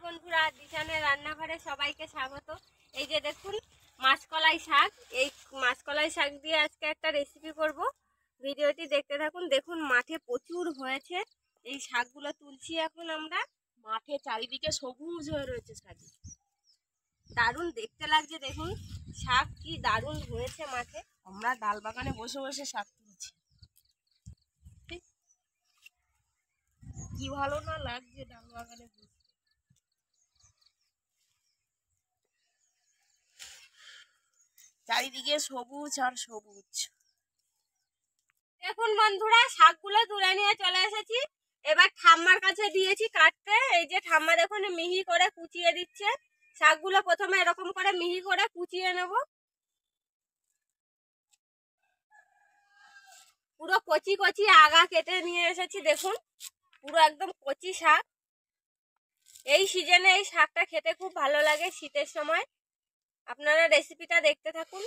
বন্ধুরা, দিশানের রান্নাঘরে সবাইকে স্বাগত। এই যে দেখুন মাছকলাই শাক, এই মাছকলাই শাক দিয়ে আজকে একটা রেসিপি করব। ভিডিওটি দেখতে থাকুন। দেখুন মাঠে প্রচুর হয়েছে, এই শাকগুলো তুলছি এখন আমরা। মাঠে চারিদিকে সবুজ হয়ে রয়েছে শাক, দারুণ দেখতে লাগছে। দেখুন শাক কি দারুণ হয়েছে মাঠে। আমরা ডাল বাগানে বসে বসে শাক তুলছি, কি ভালো না লাগছে ডাল বাগানে বসে। চারিদিকে সবুজ আর সবুজ। দেখুন বন্ধুরা, শাকগুলো তুলে নিয়ে চলে এসেছি। এবার ঠাম্মার কাছে দিয়েছি কাটতে। এই যে ঠাম্মা দেখুন মিহি করে কুচিয়ে দিচ্ছে। শাকগুলো প্রথমে এরকম করে মিহি করে কুচিয়ে নেব। পুরো কচি কচি আগা কেটে নিয়ে এসেছি। দেখুন পুরো একদম কচি শাক। এই সিজনে এই শাকটা খেতে খুব ভালো লাগে শীতের সময়। আপনারা রেসিপিটা দেখতে থাকুন।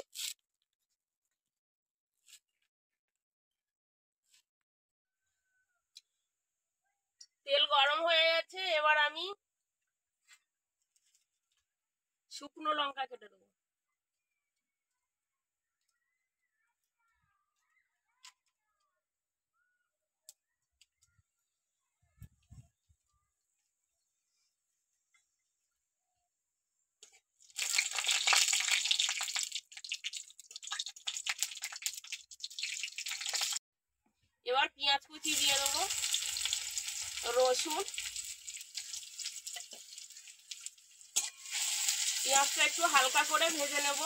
তেল গরম হয়ে গেছে, এবার আমি শুকনো লঙ্কা কেটে দেবো। এবার পেঁয়াজ কুচি দিয়ে দেবো, রসুন। পেঁয়াজটা একটু হালকা করে ভেজে নেব।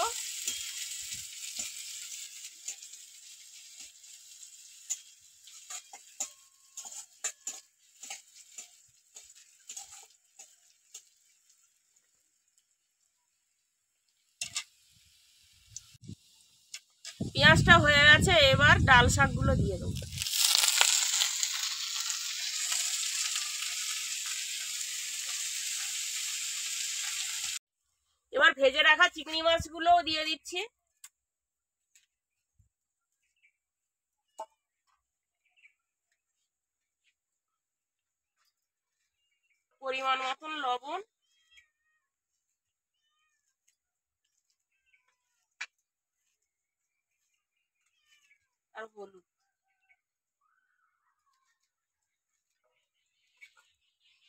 পেঁয়াজটা হয়ে গেছে, এবার ডাল শাকগুলো দিয়ে দেবো। এবার ভেজে রাখা চিংড়ি মাছগুলোও দিয়ে দিচ্ছি। পরিমাণ মতন লবণ আর হলুদ।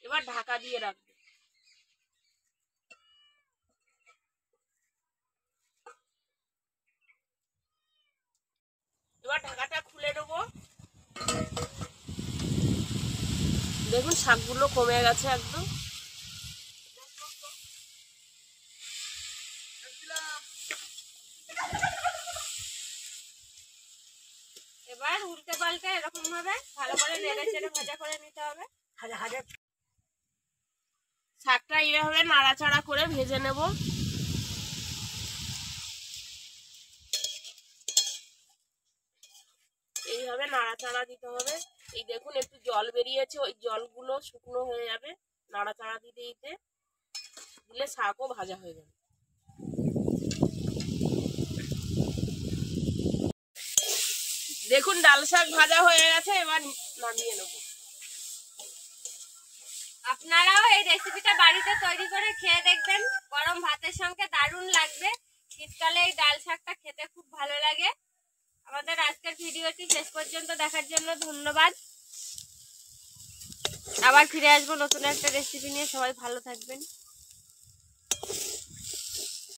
এবার ঢাকা দিয়ে রাখবো। এবার ঢাকাটা খুলে নেবো। দেখুন শাকগুলো কমে গেছে একদম। এবার উল্টে পাল্টে এরকম ভাবে ভালো করে নেড়ে চেড়ে ভাজা করে নিতে হবে। শাকটা এইভাবে নাড়াচাড়া করে ভেজে নেব। এইভাবে নাড়াচাড়া দিতে হবে। এই দেখুন একটু জল বেরিয়েছে, ওই জলগুলো শুকনো হয়ে যাবে নাড়াচাড়া দিতে দিতে, দিলে শাকও ভাজা হয়ে যাবে। দেখুন ডাল শাক ভাজা হয়ে গেছে, এবার নামিয়ে নেব। আপনারাও এই রেসিপিটা বাড়িতে তৈরি করে খেয়ে দেখবেন, গরম ভাতের সঙ্গে দারুণ লাগবে। শীতকালে এই ডাল শাকটা খেতে খুব ভালো লাগে। আমাদের আজকের ভিডিওটি শেষ পর্যন্ত দেখার জন্য ধন্যবাদ। আবার ফিরে আসবো নতুন একটা রেসিপি নিয়ে। সবাই ভালো থাকবেন।